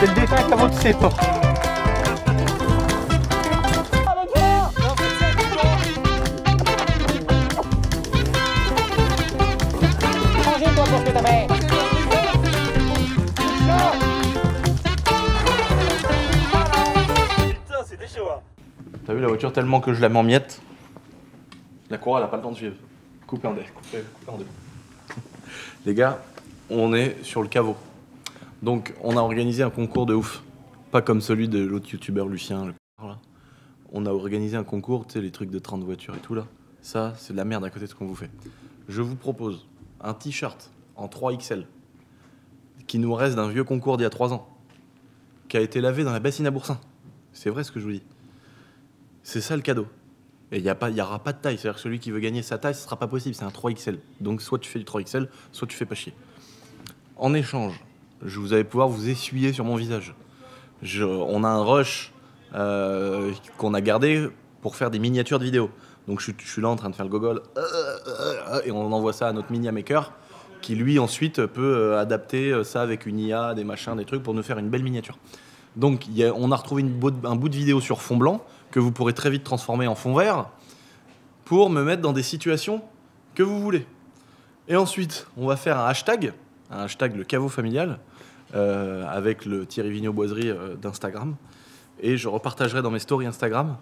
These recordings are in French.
C'est le défunt caveau de ses portes. Changez-toi pour ce que t'as fait. Putain, c'était chaud. Hein. T'as vu la voiture tellement que je la mets en miettes? La cour elle a pas le temps de suivre. Coupé en deux. Coupé en deux. Les gars, on est sur le caveau. Donc on a organisé un concours de ouf. Pas comme celui de l'autre youtubeur Lucien. Là. On a organisé un concours, tu sais, les trucs de 30 voitures et tout là. Ça, c'est de la merde à côté de ce qu'on vous fait. Je vous propose un t-shirt en 3XL qui nous reste d'un vieux concours d'il y a 3 ans, qui a été lavé dans la bassine à Boursin. C'est vrai ce que je vous dis. C'est ça le cadeau. Et il n'y aura pas de taille. C'est-à-dire que celui qui veut gagner sa taille, ce ne sera pas possible. C'est un 3XL. Donc soit tu fais du 3XL, soit tu fais pas chier. En échange, vous allez pouvoir vous essuyer sur mon visage. On a un rush qu'on a gardé pour faire des miniatures de vidéos. Donc je suis là en train de faire le gogol. Et on envoie ça à notre Minia Maker, qui lui ensuite peut adapter ça avec une IA, des machins, des trucs pour nous faire une belle miniature. Donc on a retrouvé un bout de vidéo sur fond blanc que vous pourrez très vite transformer en fond vert pour me mettre dans des situations que vous voulez. Et ensuite, on va faire un hashtag le caveau familial, avec le Thierry Vigneault Boiserie d'Instagram. Et je repartagerai dans mes stories Instagram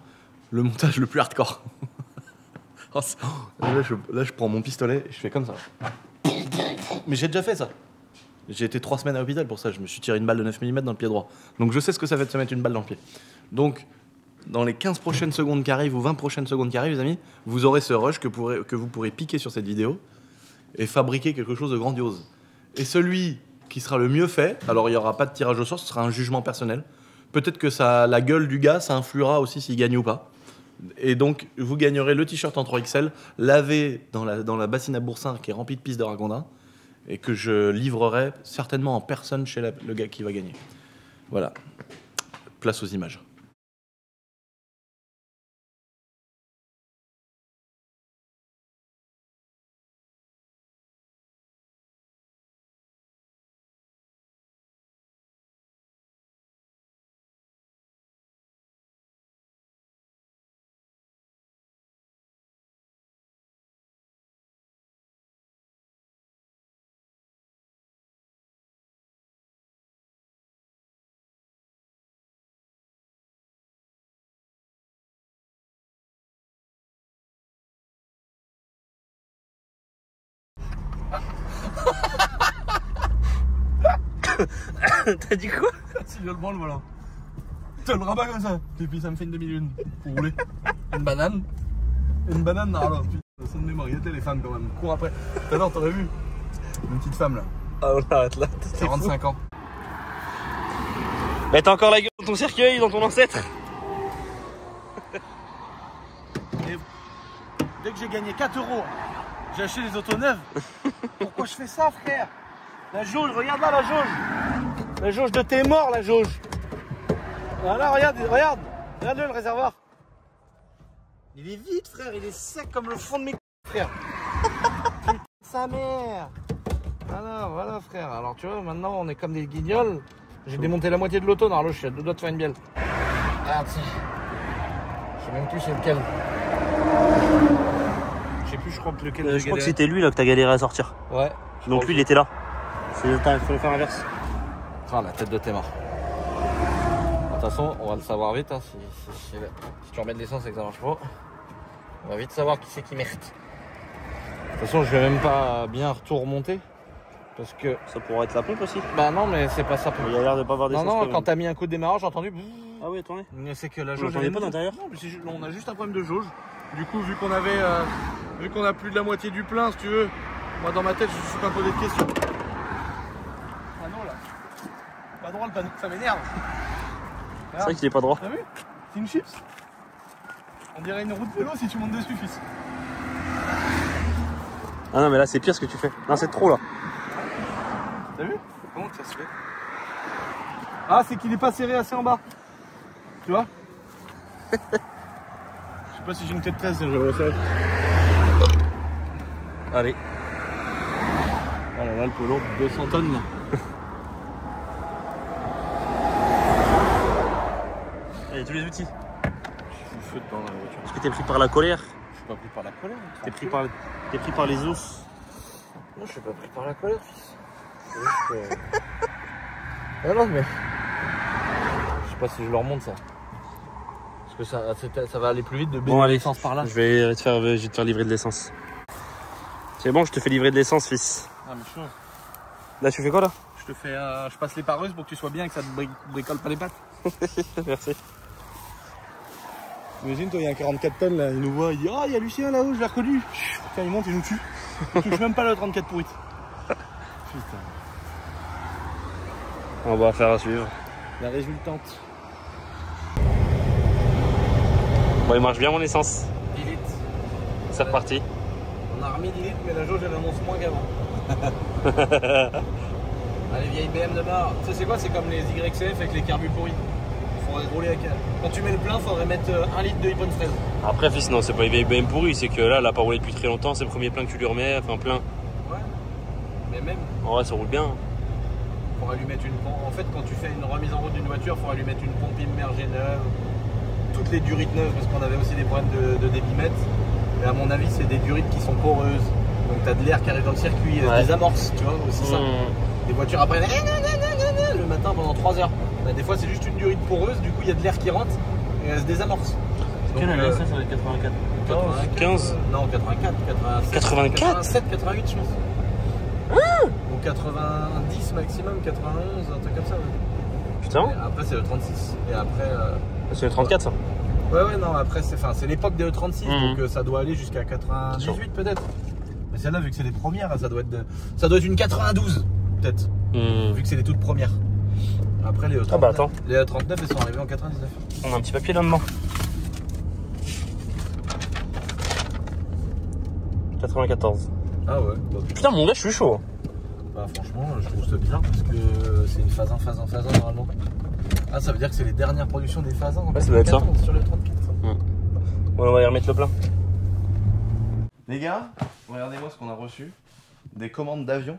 le montage le plus hardcore. Là, je prends mon pistolet et je fais comme ça. Mais j'ai déjà fait ça. J'ai été 3 semaines à l'hôpital pour ça. Je me suis tiré une balle de 9 mm dans le pied droit. Donc je sais ce que ça fait de se mettre une balle dans le pied. Donc, dans les 15 prochaines secondes qui arrivent ou 20 prochaines secondes qui arrivent, les amis, vous aurez ce rush que vous pourrez piquer sur cette vidéo et fabriquer quelque chose de grandiose. Et celui qui sera le mieux fait, alors il n'y aura pas de tirage au sort, ce sera un jugement personnel. Peut-être que la gueule du gars, ça influera aussi s'il gagne ou pas. Et donc, vous gagnerez le t-shirt en 3XL, lavé dans la bassine à Boursin qui est remplie de pisse de ragondin, et que je livrerai certainement en personne chez le gars qui va gagner. Voilà. Place aux images. T'as dit quoi? Si je le branle, voilà. T'as le rabat comme ça. Et puis ça me fait une demi-lune pour rouler. Une banane. Une banane, non, alors. Putain, le son de mémoire, il était les femmes quand même. Cours après. Tout à l'heure, t'aurais vu. Une petite femme là. Ah, on arrête là. 45 ans. Mais t'as encore la gueule dans ton cercueil, dans ton ancêtre. Et dès que j'ai gagné 4 €, j'ai acheté les autos neuves. Pourquoi je fais ça, frère? La jauge, regarde là la jauge. La jauge de tes morts, la jauge. Voilà, regarde. Regarde-le, le réservoir. Il est vide, frère. Il est sec comme le fond de mes couilles, frère. Putain de sa mère. Voilà, frère. Alors, tu vois, maintenant, on est comme des guignols. J'ai démonté la moitié de l'auto. Non, là, je suis à 2 doigts de faire une bielle. Regarde, si. Je sais même plus c'est lequel. Je sais plus, je crois que lequel. Je crois que c'était lui là que t'as galéré à sortir. Ouais. Donc lui, il était là. Il faut le faire l'inverse. Ah, la tête de tes morts. De toute façon, on va le savoir vite. Hein, si tu remets de l'essence et que ça marche pas, on va vite savoir qui c'est qui mérite. De toute façon, je vais même pas bien tout remonter. Parce que. Ça pourrait être la pompe aussi. Bah non, mais c'est pas ça. Il a l'air de pas avoir d'essence. Non, quand t'as mis un coup de démarrage, j'ai entendu. Ah oui, attendez. Mais c'est que la Vous jauge. l'entendez pas d'intérieur? Non, mais on a juste un problème de jauge. Du coup, vu qu'on a plus de la moitié du plein, si tu veux, moi dans ma tête, je me suis pas posé de questions. Ah non, là. Pas droit le panneau, ça m'énerve. C'est vrai qu'il est pas droit. T'as vu? C'est une chips. On dirait une roue de vélo si tu montes dessus, fils. Ah non, mais là, c'est pire ce que tu fais. Non, c'est trop là. T'as vu? Comment que ça se fait? Ah, c'est qu'il est pas serré assez en bas. Tu vois? Je sais pas si j'ai une tête 13, je vais le resserrer. Allez. Oh là là, le polo, 200 tonnes là. tous les outils. Je suis feu dedans la voiture. Est-ce que t'es pris par la colère? Je suis pas pris par la colère. T'es pris par les ours? Non, je suis pas pris par la colère, fils. C'est juste que... Ah non, mais... Je sais pas si je leur montre ça. Parce que ça va aller plus vite de baigner l'essence par là. Je vais te faire livrer de l'essence. C'est bon, je te fais livrer de l'essence, fils. Ah, mais chaud. Là, tu fais quoi, là? Je passe les pareuses pour que tu sois bien et que ça te bricole pas les pattes. Merci. Imagine, toi, il y a un 44 tonnes là, il nous voit, il dit: oh, il y a Lucien là-haut, je l'ai reconnu. Putain, il monte, il nous tue. Il touche même pas le 34 pourrite. Putain. On va faire à suivre. La résultante. Bon, il marche bien mon essence. 10 litres. C'est reparti. On a remis 10 litres, mais la jauge elle annonce moins qu'avant. Allez, vieille BM de bar. Tu sais, c'est quoi? C'est comme les YCF avec les carbus pourris. Il faudrait rouler avec elle. Quand tu mets le plein, il faudrait mettre 1 litre de hippone fraise. Après, fils, non, c'est pas une vieille BM pourrie, c'est que là, elle a pas roulé depuis très longtemps. C'est le premier plein que tu lui remets, enfin plein. Ouais. Mais même. En vrai, ça roule bien. Il faudrait lui mettre une pompe. En fait, quand tu fais une remise en route d'une voiture, il faudrait lui mettre une pompe immergée neuve. Toutes les durites neuves, parce qu'on avait aussi des problèmes de débitmètre. Et à mon avis, c'est des durites qui sont poreuses. Donc tu as de l'air qui arrive dans le circuit, des amorces, tu vois, aussi ça. Les voitures après, le matin pendant 3 heures. Bah, des fois, c'est juste une durite poreuse, du coup, il y a de l'air qui rentre et elle se désamorce. Quelle année ça va être 84? 15 Non, 84, 84 87, 88, je pense. Ou 90 maximum, 91, un truc comme ça. Ouais. Putain. Et après, c'est le 36. Et après. C'est le 34 ça? Ouais, non, après, c'est l'époque des E36, donc ça doit aller jusqu'à 98 peut-être. Mais celle-là, vu que c'est les premières, ça doit être une 92, peut-être. Vu que c'est les toutes premières. Après, les E39, ah bah attends. Les E39, elles sont arrivées en 99. On a un petit papier là-dedans. 94. Ah ouais. Bah, putain, mon gars, je suis chaud. Bah, franchement, je trouve ça bizarre parce que c'est une phase 1 normalement. Ah, ça veut dire que c'est les dernières productions des phases 1. Ouais, ça doit être ça. Sur les 34. Ça. Ouais, on va y remettre le plein. Les gars, regardez-moi ce qu'on a reçu. Des commandes d'avion.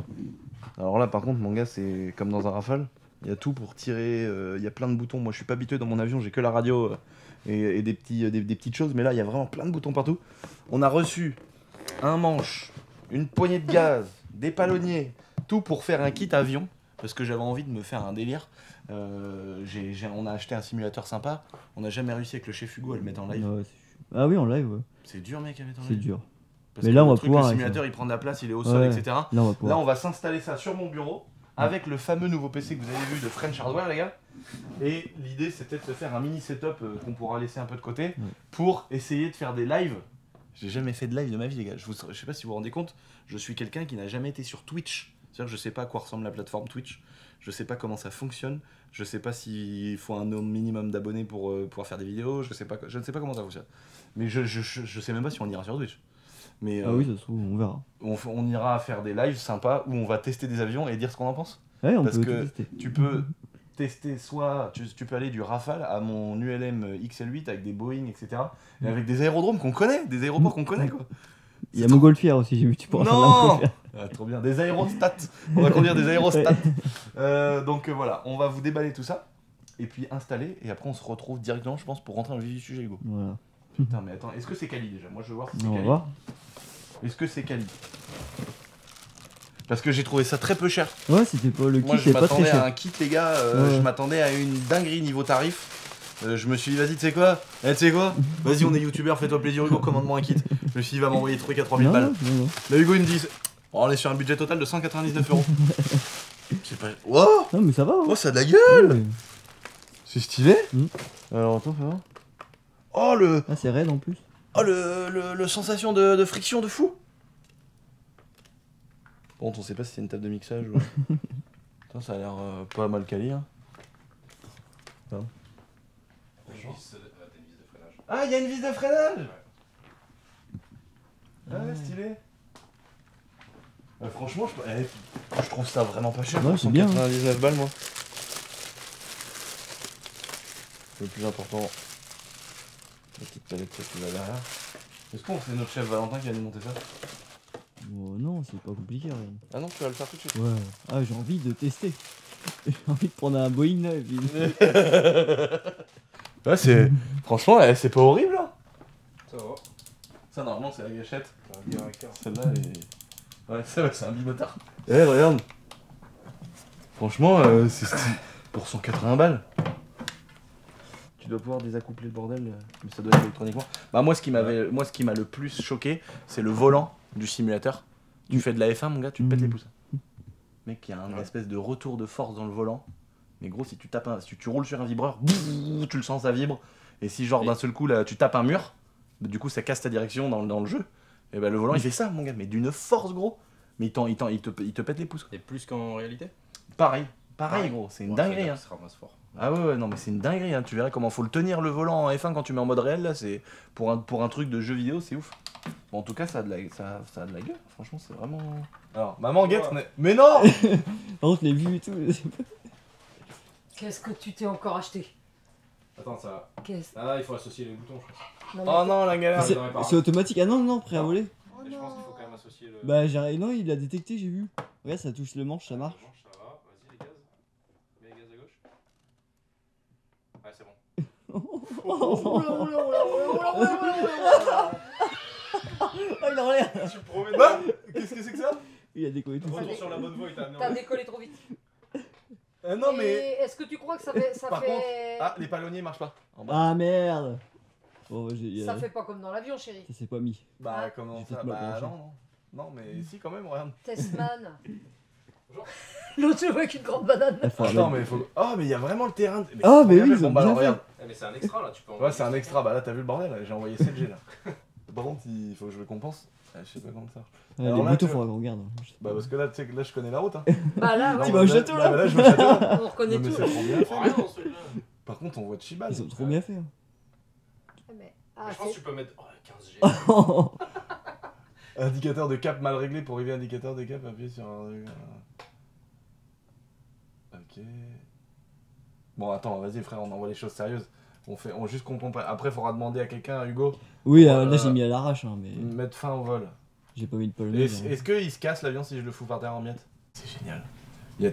Alors là, par contre, mon gars, c'est comme dans un Rafale. Il y a tout pour tirer, il y a plein de boutons. Moi, je suis pas habitué dans mon avion, j'ai que la radio et des petites choses. Mais là, il y a vraiment plein de boutons partout. On a reçu un manche, une poignée de gaz, des palonniers, tout pour faire un kit avion. Parce que j'avais envie de me faire un délire. On a acheté un simulateur sympa. On n'a jamais réussi avec le chef Hugo à le mettre en live. Ouais, ah oui, en live, ouais. C'est dur, mec, à mettre en live. C'est dur. Parce mais que là, on va truc, pouvoir. Le simulateur, il prend de la place, il est au sol, etc. Là, on va s'installer ça sur mon bureau avec le fameux nouveau PC que vous avez vu de French Hardware, les gars. Et l'idée, c'était de se faire un mini setup qu'on pourra laisser un peu de côté pour essayer de faire des lives. J'ai jamais fait de live de ma vie, les gars. Je sais pas si vous vous rendez compte, je suis quelqu'un qui n'a jamais été sur Twitch. C'est-à-dire que je sais pas à quoi ressemble la plateforme Twitch. Je sais pas comment ça fonctionne. Je sais pas s'il faut un minimum d'abonnés pour pouvoir faire des vidéos. Je ne sais pas comment ça fonctionne. Mais je sais même pas si on ira sur Twitch. Mais, ah oui, ça se trouve, on verra. On ira faire des lives sympas où on va tester des avions et dire ce qu'on en pense. Ouais, parce que tu peux tester soit tu peux aller du Rafale à mon ULM XL8 avec des Boeing, etc. Et avec des aérodromes qu'on connaît, des aéroports qu'on connaît, quoi. Il y a Montgolfière aussi, j'ai vu, tu pourras faire la Montgolfière. Ah, trop bien, des aérostats. On va conduire des aérostats. Donc voilà, on va vous déballer tout ça et puis installer et après on se retrouve directement, je pense, pour rentrer dans le vif du sujet, Hugo. Voilà. Putain, mais attends, est-ce que c'est quali déjà? Moi je veux voir si c'est on quali. va voir. Est-ce que c'est quali? Parce que j'ai trouvé ça très peu cher. Ouais, c'était pas le kit, moi, c'est pas très cher. Je m'attendais à un kit, les gars, je m'attendais à une dinguerie niveau tarif. Je me suis dit, vas-y, tu sais quoi? Vas-y, on est youtubeur, fais-toi plaisir, Hugo, commande-moi un kit. Je me suis dit, il va m'envoyer le truc à 3000 balles. Non. Là, Hugo, il me dit, oh, on est sur un budget total de 199 €. C'est pas. Wow! Non, mais ça va. Hein. Oh, ça a de la gueule! Ouais. C'est stylé? Alors, attends, fais voir. Oh, le. Ah, c'est raide en plus. Oh, le sensation de friction de fou! Bon, on sait pas si c'est une table de mixage ou. Putain, ça a l'air pas mal quali, hein. Non. Ah, il y a une vis de freinage! Ah ouais, stylé. Franchement, je trouve ça vraiment pas cher. Ouais, c'est bien. 99 balles, moi. Le plus important, la petite palette qui va derrière. Est-ce qu'on fait notre chef Valentin qui va nous monter ça? Oh, non, c'est pas compliqué. Rien. Ah non, tu vas le faire tout de suite. Ouais. Ah, j'ai envie de tester. J'ai envie de prendre un Boeing neuf. Ouais, c'est. Franchement, c'est pas horrible, hein. Ça va. Ça, normalement, c'est la gâchette. T'as un caractère. Celle-là, elle est. Ouais, c'est un bimotard. Eh, regarde. Franchement, c'est pour 180 balles. Tu dois pouvoir désaccoupler le bordel, mais ça doit être électroniquement. Bah, moi, ce qui m'a le plus choqué, c'est le volant du simulateur. Tu fais de la F1, mon gars, tu te pètes les pouces. Mec, il y a une espèce de retour de force dans le volant. Mais gros, si tu tapes si tu roules sur un vibreur, tu le sens, ça vibre. Et si, genre, d'un seul coup, là, tu tapes un mur, bah, du coup, ça casse ta direction dans le jeu. Et bah, le volant, il fait ça, mon gars, mais d'une force, gros. Mais il te pète les pouces, quoi. Et plus qu'en réalité. Pareil, gros, c'est une dinguerie. Hein. Ça se ramasse fort. Ah ouais, non, mais c'est une dinguerie. Hein. Tu verras comment faut le tenir le volant en F1 quand tu mets en mode réel. Là, c'est pour un truc de jeu vidéo, c'est ouf. Bon, en tout cas, ça a de la gueule. Franchement, c'est vraiment. Alors, maman guette, mais non. Par contre, les vues et tout. Qu'est-ce que tu t'es encore acheté? Attends, ça. Qu'est-ce? Ah là, il faut associer les boutons, je pense. Oh non, la galère. C'est automatique. Ah non, non, prêt à voler. Oh Et je pense qu'il non. faut quand même associer le. Bah, non, il a détecté, j'ai vu. Regarde, ça touche le manche, ça marche. Ça va, vas-y les gaz. Mets les gaz à gauche. Ouais, c'est bon. Oh, il est en l'air. Tu me promets de Bah, qu'est-ce que c'est que ça? Il a décollé tout seul. retour sur la bonne voie, il t'a amené T'as décollé trop vite. Non, mais. Et est-ce que tu crois que ça fait. Par contre. Ah, les palonniers marchent pas. En bas. Ah merde. Oh, Ça fait pas comme dans l'avion, chérie. Ça s'est pas mis. Bah, Ah. comment J'ai ça? peut-être mal Bah, branché. non. Non, mais si, quand même, regarde. Testman. L'autre, je vois avec une grande banane. Il faut Attends, la- mais il faut. Oh, mais il y a vraiment le terrain. Mais Ah, c'est mais oui, incroyable. ils Bon, ont bah, bien alors, fait. regarde. mais c'est un extra là, tu peux en Ouais, c'est un extra. Bah là, t'as vu le bordel, là, j'ai envoyé 7G là. Par contre, il faut que je le compense. Ah, je sais pas comment ça. Ouais, Alors les là, boutons, tu- faudra qu'on regarde. Bah, parce que là, tu sais que là, je connais la route. Hein. Bah là, Non, ouais, Tu vas au château, là bah, là, je vais au château. Là. on reconnaît Non, mais tout. c'est là. trop bien fait. Rien dans ce truc-là. Par contre, on voit Chibal. Ils ont trop bien fait. Hein. Mais- ah, Je pense que c'est- tu peux mettre 15G. Indicateur de cap mal réglé pour régler indicateur de cap, appuyez sur un. Ok. Bon, attends, vas-y, frère, on envoie les choses sérieuses. On juste qu'on comprenne. Après, faudra demander à quelqu'un, à Hugo, Oui, là j'ai mis à l'arrache, hein, mais mettre fin au vol. j'ai pas mis de Et polonais. Est-ce qu'il se casse l'avion si je le fous par terre en miettes? C'est génial.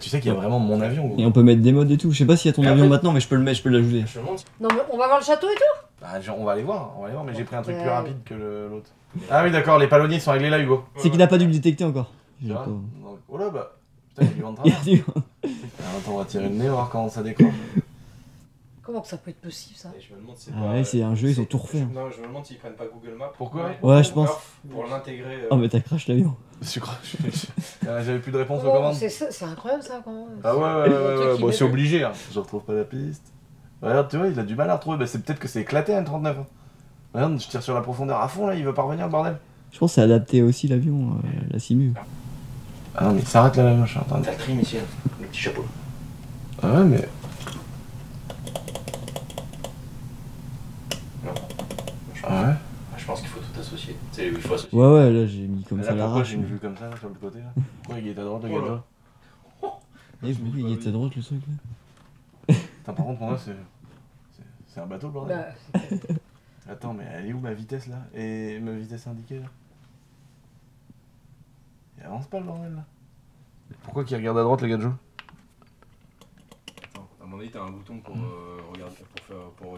Tu sais qu'il y a vraiment mon avion, gros. Et on peut mettre des modes et tout. Je sais pas s'il y a ton Et avion après- maintenant, mais je peux le mettre, je peux l'ajouter. Je me demande si. Non, mais on va voir le château et tout. Bah, on va aller voir, mais j'ai pris un truc plus Ouais. rapide que l'autre. Ah oui, d'accord, les palonniers sont réglés là, Hugo. C'est qu'il n'a pas dû le détecter encore. Tu J'ai vois pas- Donc, oh là, bah. Putain, il y a du vent de Il a travers. dû- Attends, on va tirer le nez, voir comment ça décroche. Comment que ça peut être possible, ça? Et je me demande si c'est Ah pas. ouais, c'est un jeu, ils ont tout refait. Hein. Non, je me demande s'ils prennent pas Google Maps. Pourquoi? Ouais, je pense. Pour l'intégrer. Oh, mais t'as crash l'avion. J'avais plus de réponse aux Comment- commandes. C'est incroyable, ça, comment. Ah ouais, Le truc qui bon, met c'est le- obligé, hein. Je retrouve pas la piste. Regarde, tu vois, il a du mal à retrouver. Bah, c'est peut-être que c'est éclaté un 39. Hein. Regarde, je tire sur la profondeur à fond là, il veut pas revenir le bordel. Je pense que c'est adapté aussi l'avion, la simu. Ah non, mais il s'arrête là, l'avion, je suis en train de. T'as le trim ici, le petit chapeau. Ah ouais, mais. Ah ouais? Je pense qu'il faut tout associer. Tu sais, il faut associer. Ouais, ouais, là j'ai mis comme Là, ça à pourquoi l'arrache. j'ai une vue comme ça là, sur le côté là? Pourquoi il est à droite le Oh là. gars? Et pourquoi il est à droite le truc là? Attends, par contre, pour moi, c'est un bateau le bordel. Bah, Attends, mais elle est où ma vitesse là? Et ma vitesse indiquée là? Il avance pas le bordel là? Pourquoi qu'il regarde à droite le gars de jeu? Attends, à mon avis, t'as un bouton pour regarder, pour faire. Pour,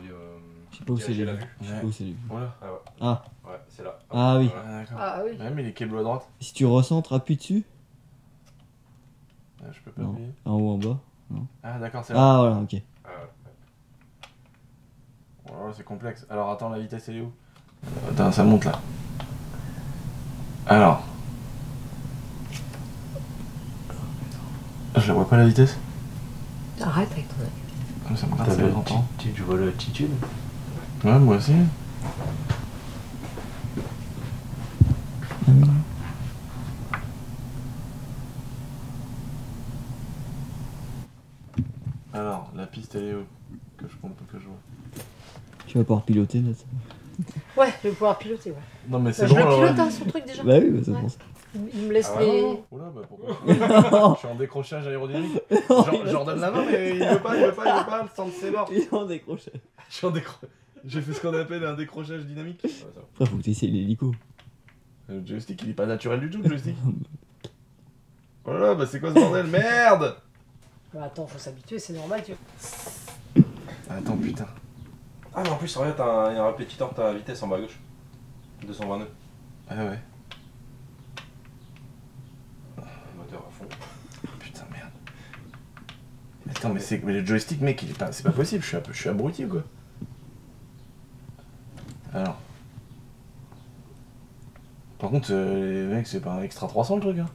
Je sais pas où c'est diriger les la vues. vue. Je sais pas où c'est les vues. Voilà. Ah ouais. Ah. Ouais, c'est là. Ah oui. Voilà. Ah d'accord. ah oui. Ouais, mais il est quel bleu à droite? Si tu recentres, appuie dessus. Ah, je peux pas Non. appuyer. En haut, en bas. Ah d'accord, c'est là. Ah voilà, ok. Ah ouais. Oh là, c'est complexe. Alors attends, la vitesse elle est où? Attends, ça monte là. Alors. Je la vois pas la vitesse? Arrête avec ton avis. Ah, ça monte à 30 ans. Tu vois l'altitude? Ouais, moi aussi. Alors, la piste elle est où? Que je compte que je vois. Tu vas pouvoir piloter là. ça. Ouais, je vais pouvoir piloter, ouais. Non mais Bah, c'est je bon le là. pilote, Ouais. hein, son truc déjà. Bah oui, bah, c'est Ouais. pour ça. Il me laisse Ah les. ouais. Oula, bah pourquoi? Je suis en décrochage aérodynamique. Je leur donne la main, mais il veut pas, le centre c'est mort. Il est en décrochage. Je suis en décrochage. J'ai fait ce qu'on appelle un décrochage dynamique. Après, faut que tu essayes l'hélico. Le joystick, il est pas naturel du tout, le joystick. Oh là là, bah c'est quoi ce bordel? Merde! Bah, attends, faut s'habituer, c'est normal, tu. Attends, putain. Ah, mais en plus, regarde, il y a un répétiteur de ta vitesse en bas à gauche. 220 nœuds. Ah ouais. Moteur à fond. Putain, merde. Attends, mais le joystick, mec, c'est pas possible, je suis abruti ou quoi? Alors. Par contre, les mecs, c'est pas un extra 300 le truc, hein.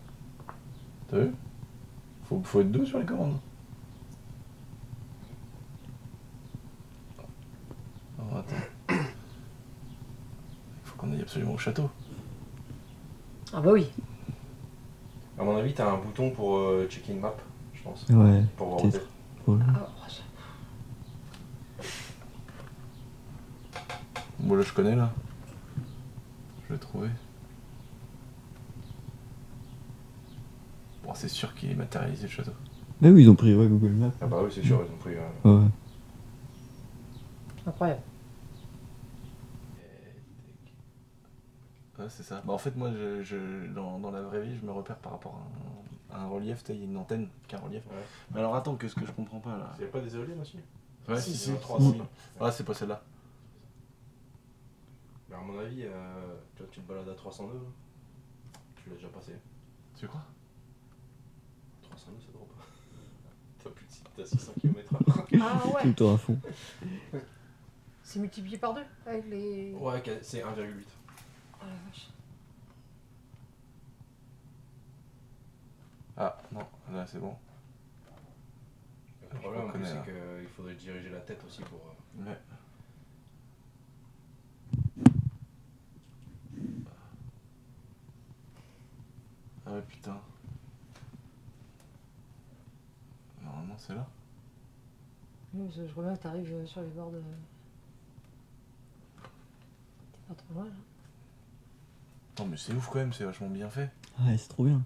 T'as vu? Faut être deux sur les commandes. Oh, attends. Faut qu'on aille absolument au château. Ah bah oui. À mon avis, t'as un bouton pour check-in map, je pense. Ouais, Pour voir peut-être. où t'es. Ouais. Ah, Bon, là, je connais, là. Je l'ai trouvé. Bon, c'est sûr qu'il est matérialisé, le château. Bah oui, ils ont pris Google Maps. Ah bah oui, c'est sûr, ils ont pris... Ouais. incroyable. Ouais, c'est ça. Bah, en fait, moi, dans la vraie vie, je me repère par rapport à un relief. Il y a une antenne qui a un relief. Ouais. Mais alors, attends, qu'est-ce que je comprends pas, là? Il y a pas des éoliennes aussi? Ouais, Si, si. 300. Ah, c'est pas celle-là. Mais à mon avis, tu vois, tu te balades à 300 nœuds, là. Tu l'as déjà passé. Tu crois? 300 nœuds, ça drop. T'as 600 km/h. Ah Tout ouais. le temps à fond. C'est multiplié par 2 avec les. Ouais, c'est 1,8. Ah la vache. Ah, non, là, c'est bon. Le problème, en plus, reconnais, là. c'est qu'il faudrait diriger la tête aussi pour... Ouais. Ah ouais, putain. Normalement, c'est là. Oui, je vois bien que t'arrives sur les bords de. T'es pas trop loin là. Attends, mais c'est ouf quand même, c'est vachement bien fait. Ouais, c'est trop bien.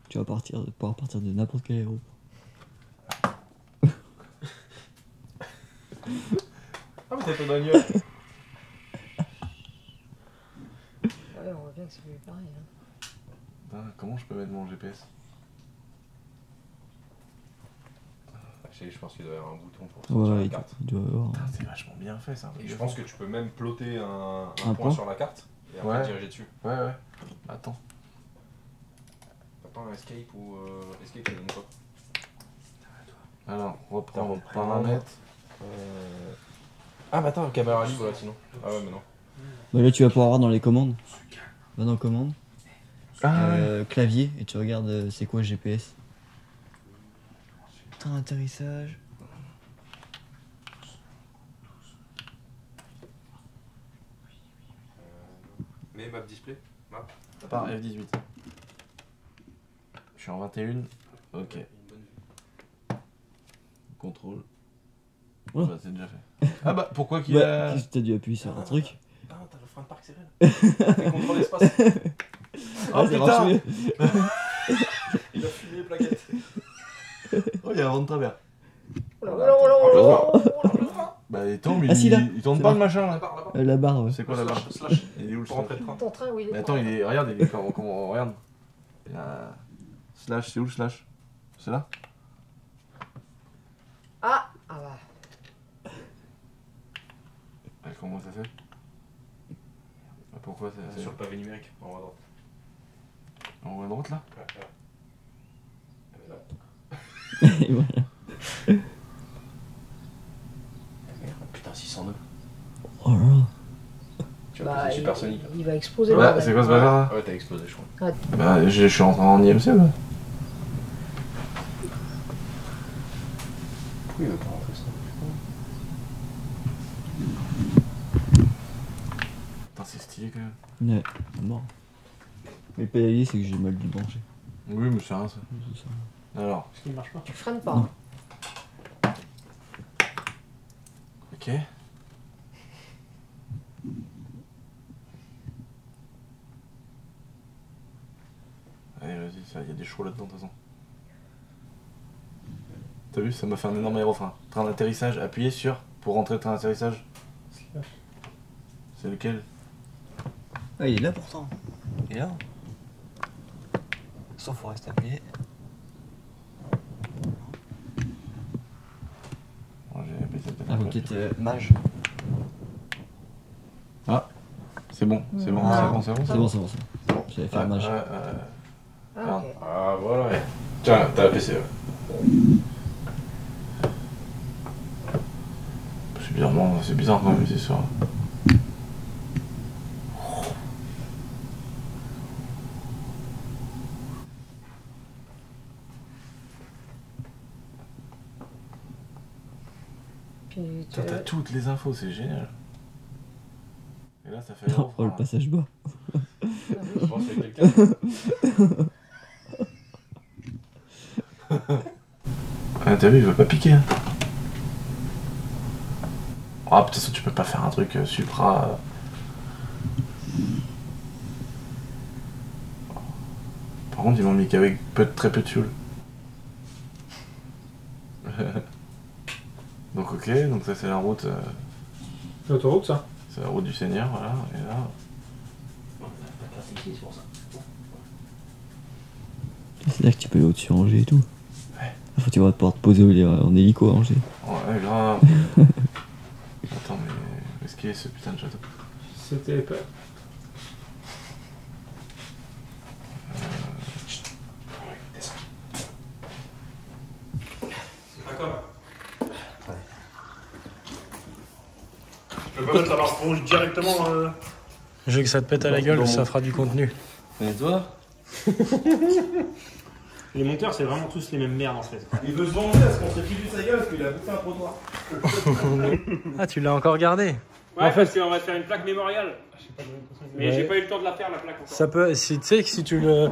Tu vas pouvoir partir de n'importe quel aéroport. Ah, mais t'as ton bagnole. Ouais, on voit bien que c'est pareil. Hein. Putain, comment je peux mettre mon GPS? Je pense qu'il doit y avoir un bouton pour sortir Ouais, la il carte. doit y avoir. Putain, c'est vachement bien fait, c'est un truc Et de je fou. pense que tu peux même plotter un Un point point sur la carte et après Ouais. diriger dessus. Ouais, ouais. Attends. Attends, escape ou... Escape, ça donne quoi? Alors, reprendre Reprendre. paramètres. Ah, bah attends, caméra libre là sinon. Ah ouais, mais non. Bah là, tu vas pouvoir voir dans les commandes. Va dans commandes. Ah Clavier, et tu regardes c'est quoi GPS. Putain, atterrissage. Mais map display? Map? Par F18. Je suis en 21. Ok. Contrôle. Oh. Bah, c'est déjà fait. Ah bah, pourquoi qu'il Ouais, a... qu'est-ce que t'as dû appuyer sur un truc. Ah, t'as le frein de parc serré. Fais contrôle espace. Oh Ah, ça marche putain mieux. Il a fumé les plaquettes. Oh, il y a un vent de travers. Oh là là, oh là, oh là, oh là, oh là. Bah, il tombe, Ah, si, là. il tourne C'est pas là. le machin là. Là-bas, là-bas. La barre, ouais. C'est quoi là-bas? Slash. Il est où le Pour slash? rentrer le train. Ton train, oui. Mais attends, regarde, il est comment regarde. Il y a... Slash, c'est où le slash? C'est là? Ah bah. Comment ça fait? Pourquoi ça Sur le pavé numérique, en haut à droite. En haut à droite là? Ouais, là. Et voilà. Putain, 600 nœuds. Oh là là. Tu vas Bah, poser supersonique. il va exploser. Bah, le c'est bordel. quoi ce bazar là? Ouais, t'as explosé, je crois. Bah, je suis en IMC là. Pourquoi il veut pas rentrer ça? Putain, c'est stylé quand même. Ouais, c'est mort. Mais le pédalier, c'est que j'ai mal dû brancher. Oui, mais c'est rien ça. C'est ça. Alors, Est-ce qu'il marche pas? Tu freines pas. Non. ok. Allez, vas-y, il y a des chevaux là-dedans de toute façon. T'as vu, ça m'a fait un énorme aérofrein. Train d'atterrissage, appuyez sur pour rentrer le train d'atterrissage. C'est lequel? Ah, il est là pourtant. Il est là. Sauf faut rester appuyé. Bon, j'ai appuyé ça peut-être Ah, un faut peu. peut-être mage. C'est bon, c'est bon, Ah. c'est bon, C'est bon, c'est bon. J'avais fait un match. Ah, ok. Ah, voilà. Ouais. Tiens, t'as la PC. Ouais. C'est bizarre quand même, c'est sûr. Puis, Toi, t'as toutes les infos, c'est génial. Et là, ça fait. Non, oh, le passage bas. Je pense qu'il y a quelqu'un. Ah, t'as vu, il veut pas piquer. Hein. Ah, peut-être que tu peux pas faire un truc supra. Par contre, ils m'ont mis qu'avec très peu de fuel. Donc, ok, donc ça, c'est la route. C'est l'autoroute, ça? C'est la route du Seigneur, voilà. Et là. C'est-à-dire que tu peux aller au-dessus Angers et tout. Ouais. Faut que tu vas pouvoir te poser en hélico à Angers. Ouais, grave. Attends, mais où est-ce qu'il est ce putain de château? C'était pas. Je peux pas mettre la barre rouge directement. Je veux que ça te pète à la gueule, ça fera du contenu. Et toi? Les monteurs, c'est vraiment tous les mêmes merdes en fait. Il veut se venger parce qu'on s'est foutu de sa gueule parce qu'il a bouffé un trottoir. Ah, tu l'as encore gardé? Ouais, en fait, parce qu'on va te faire une plaque mémoriale. Mais Ouais. j'ai pas eu le temps de la faire, la plaque encore. Ça peut, si tu sais que si tu le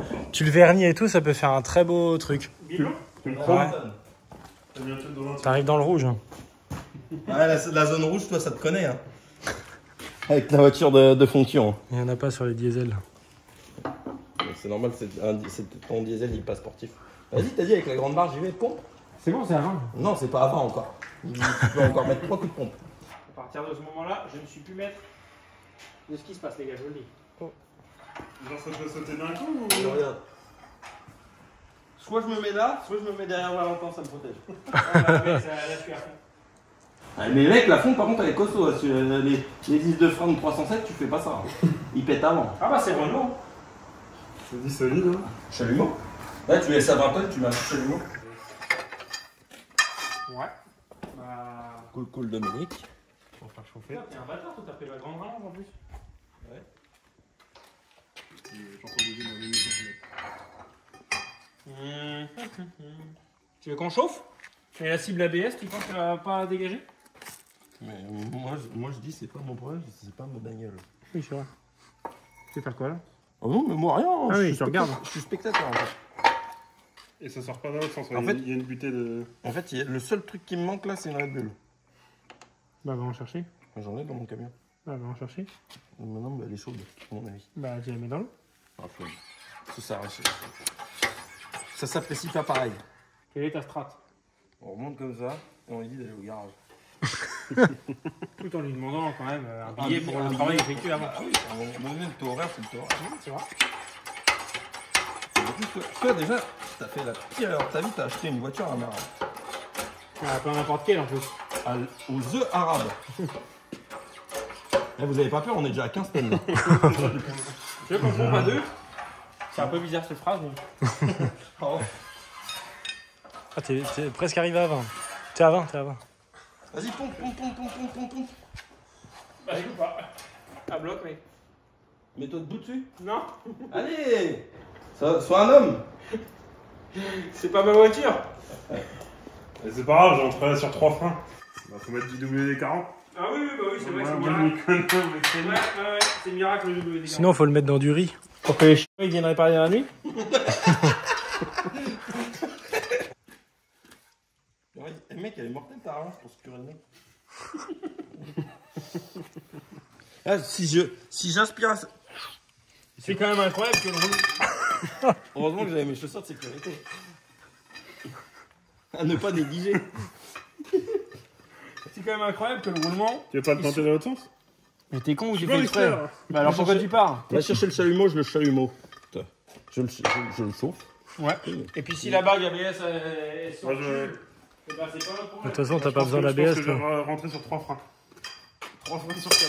vernis et tout, ça peut faire un très beau truc. Bilan. Ouais. T'arrives dans le rouge. Hein. Ouais, la zone rouge, toi, ça te connaît. Hein. Avec la voiture de fonction. Il y en a pas sur les diesels. C'est normal, c'est ton diesel, il est pas sportif. Vas-y, t'as dit avec la grande barre, j'y vais, pompe. C'est bon, c'est avant. Non, c'est pas avant encore. Tu peux encore mettre 3 coups de pompe. À partir de ce moment-là, je ne suis plus maître de ce qui se passe, les gars, je vous le dis. Genre ça peut sauter d'un coup Regarde. Soit je me mets là, soit je me mets derrière Valentin, ça me protège. Là, je suis à fond. Ah, mais mec, la fonte par contre elle est costaud. Hein. Les 10 de frein de 307, tu fais pas ça. Hein. Il pète avant. Ah bah c'est Renault. Je dis solide. Hein. Chalumeau. Là, tu laisses à 20 tonnes, tu mets un chalumeau. Ouais. Bah. Cool Dominique. Pour faire chauffer. T'es un bâtard, toi, t'as fait la grande rallonge en plus. Ouais. Tu veux qu'on chauffe? Et la cible ABS, tu penses qu'elle va pas dégager? Mais moi je dis, c'est pas mon problème, c'est pas ma bagnole. Oui, c'est vrai. Tu veux faire quoi là? Oh non, mais moi rien. Ah je oui, suis tu regardes. Je suis spectateur en fait. Et ça sort pas dans l'autre sens. En fait- il y a une butée de. En fait, le seul truc qui me manque là, c'est une Red Bull. Bah, va en chercher. J'en ai dans mon camion. Bah, va en chercher. Maintenant, bah, elle est chaude, à mon avis. Bah, tu la mets dans l'eau. Ah, ça s'apprécie pas pareil. Quelle est ta strat? On remonte comme ça et on lui dit d'aller au garage. Tout en lui demandant quand même un billet pour le travail effectué avant. Ah oui, à un moment donné, le taux horaire, c'est le taux horaire. C'est vrai. En plus, toi déjà, t'as fait la pire erreur de ta vie, t'as acheté une voiture à un arabe. Ah, pas n'importe quelle en plus. Aux œufs arabes. Là, vous avez pas peur, on est déjà à 15 tonnes là. Je comprends pas deux. C'est un peu bizarre cette phrase, mais. Oh. Ah, t'es presque arrivé à 20. T'es à 20, t'es à 20. Vas-y, pompe. Bah, je peux pas. À bloc, mec. Mets-toi debout dessus. Non, Allez, sois un homme. c'est pas ma voiture. C'est pas grave, j'en ferai sur 3 freins. Bah, faut mettre du WD-40. Ah oui, bah oui, c'est vrai que c'est Ouais, miracle. Ouais, c'est miracle le WD-40. Sinon, faut le mettre dans du riz. pour que les chiens ils viennent réparer dans la nuit. Le mec, elle est mortelle ta rallonge pour se curer le nez. Ah, si j'inspire à ça. C'est quand même incroyable que le roulement. Heureusement que j'avais mes chaussures de sécurité. À ne pas négliger. C'est quand même incroyable que le roulement. Tu veux pas le tenter dans l'autre sens? Mais t'es con ou j'ai pas fait le exprès? faire. Bah alors pourquoi tu pars? Va chercher le chalumeau, je le chalumeau. Je le chauffe. Ouais. Et puis si la bague ABS est sur Moi, le je- cul, eh ben c'est pas notre De problème. toute façon, t'as pas besoin Je pense d'ABS. que je vais rentrer sur 3 freins. 3 freins sur 4.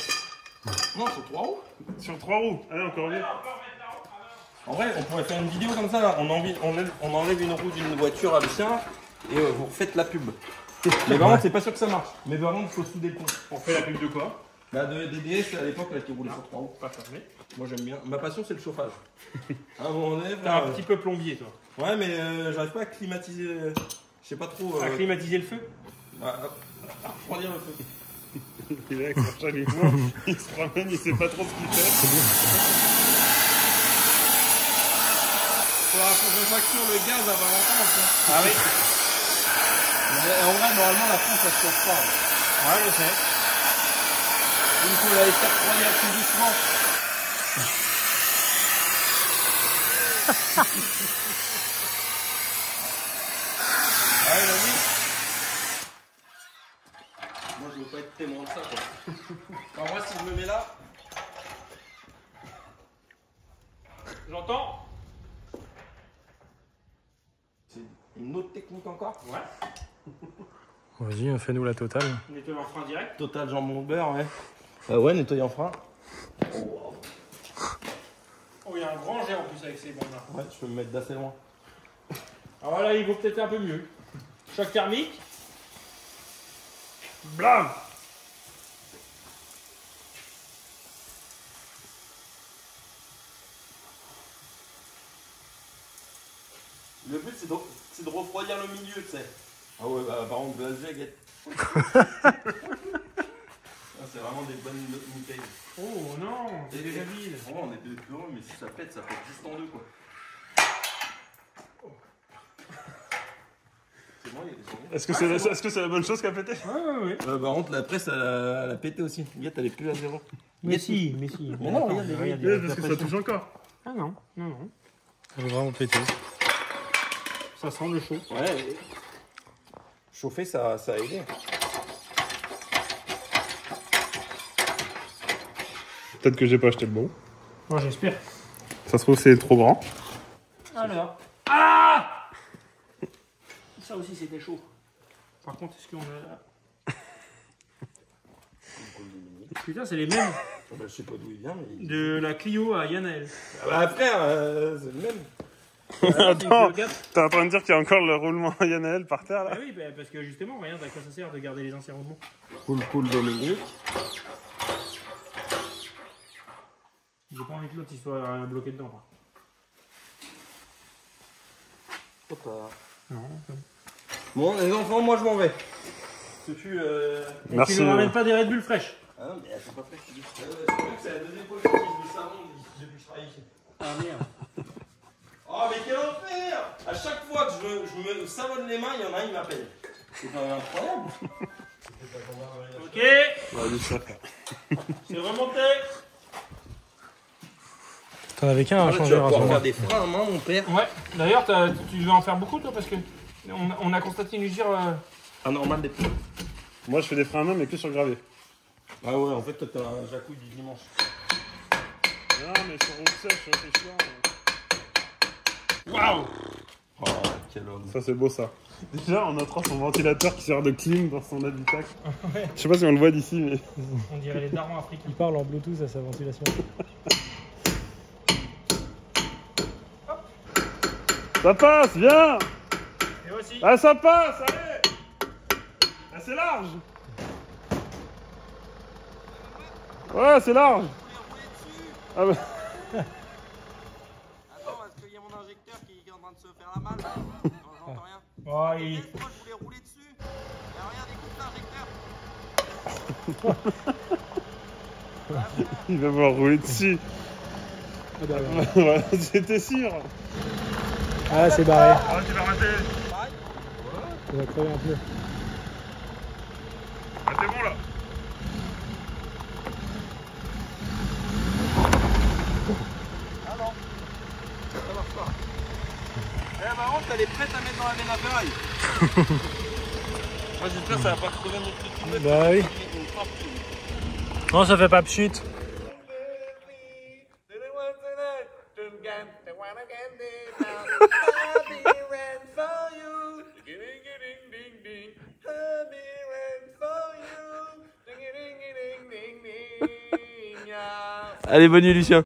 Non, sur 3 roues. Sur 3 roues. Allez, encore mieux. En vrai, on pourrait faire une vidéo comme ça. Là. On enlève une roue d'une voiture à Lucien et vous refaites la pub. Mais par contre, c'est pas sûr que ça marche. Mais par contre, il faut souder le pont. On fait la pub de quoi? Bah, des DS à l'époque, là, qui roulaient sur 3 roues. Pas fermé. Moi, j'aime bien. Ma passion, c'est le chauffage. À un moment donné, T'es un petit peu plombier, toi. Ouais, mais j'arrive pas à climatiser. Je sais pas trop. À climatiser le feu? À refroidir le feu. Il est avec son chalumeau, il se promène, il sait pas trop ce qu'il fait. Faudra qu'on refacture le gaz à Valentin, ça. Ah oui? Mais en vrai, normalement, la France, ça se chauffe pas. Ouais, je sais. Il faut la laisser refroidir plus doucement. Allez, vas-y. Moi, je veux pas être témoin de ça, quoi. Enfin, moi, si je me mets là... J'entends? C'est une autre technique encore. Ouais. Vas-y, fais-nous la totale. Nettoyer en frein direct. Total jambon beurre, ouais. Ouais, nettoyer en frein. Oh, il y a un grand jet en plus avec ces bombes là. Ouais, je peux me mettre d'assez loin. Alors là, il vaut peut-être un peu mieux. Choc thermique. Blam! Le but, c'est de refroidir le milieu, tu sais. Ah ouais, bah par contre, glace baguette. C'est vraiment des bonnes bouteilles. Oh non, c'est déjà vide. Vraiment, on est deux heureux, mais si ça pète 10 en deux, quoi. C'est bon, il y a des sourires. Est-ce que c'est la bonne chose qu'a pété? Ouais. Par contre, la presse, elle a pété aussi. Regarde, elle est plus à zéro. Mais si. Mais non, regarde, Parce que ça touche encore. Ah non. Elle est vraiment pété. Ça sent le chaud. Ouais. Chauffer, ça a aidé. Peut-être que j'ai pas acheté le bon. Moi j'espère. Ça se trouve c'est trop grand. Alors. Ah! Ça aussi c'était chaud. Par contre, est-ce qu'on a... Putain, c'est les mêmes. Je sais pas d'où il vient, mais... De la Clio à Yanaël. Ah bah frère, c'est le même. Attends, t'es en train de dire qu'il y a encore le roulement Yanaël par terre là? Ah oui, parce que justement, regarde à quoi ça sert de garder les anciens roulements. Cool Dominique. J'ai pas envie que l'autre il soit bloqué dedans. Non. Bon, les enfants, moi je m'en vais. Ce fut. Merci. Tu ne ramènes pas des Red Bull fraîches? Ah non, mais elles sont pas fraîches. C'est la deuxième fois que j'utilise le savon depuis que je travaille ici. Ah merde. Oh, mais quel enfer! À chaque fois que je me savonne les mains, il y en a un qui m'appelle. C'est quand même incroyable. Ok. C'est remonté. T'en avais qu'un à Tu changer, vas pouvoir rassure-moi. faire des freins à main, mon père. Ouais. D'ailleurs, tu veux en faire beaucoup toi parce que on a constaté une usure. Anormal des pneus. Moi, je fais des freins à main mais que sur gravé. Ah ouais, en fait, toi t'as un jacouille du dimanche. Non, mais sur route sèche, c'est chiant. Waouh! Oh, quel homme. Ça, c'est beau ça. Déjà, on notera son ventilateur qui sert de clim dans son habitacle. Ouais. Je sais pas si on le voit d'ici, mais. On dirait les darons africains. Il parle en Bluetooth à sa ventilation. Ça passe, viens! Et aussi. Ah, ça passe, allez! Ah, c'est large! Ouais, c'est large! Ah bah. Attends, parce qu'il y a mon injecteur qui est en train de se faire la malle. J'entends rien. Oh, Moi, je voulais rouler dessus. Et regarde, écoute l'injecteur. Il va me rouler dessus. Ouais, j'étais sûr. Ah, c'est barré. Ah, tu l'as raté. Ça va crever un peu. Ah, c'est bon là. Ah non, ça marche pas. Eh, par contre, elle est prête à mettre dans la veine à ferraille. Moi, j'espère que ça va pas crever mon truc. Bah oui. Non, ça fait pas pchit. Allez, bonne nuit, Lucien.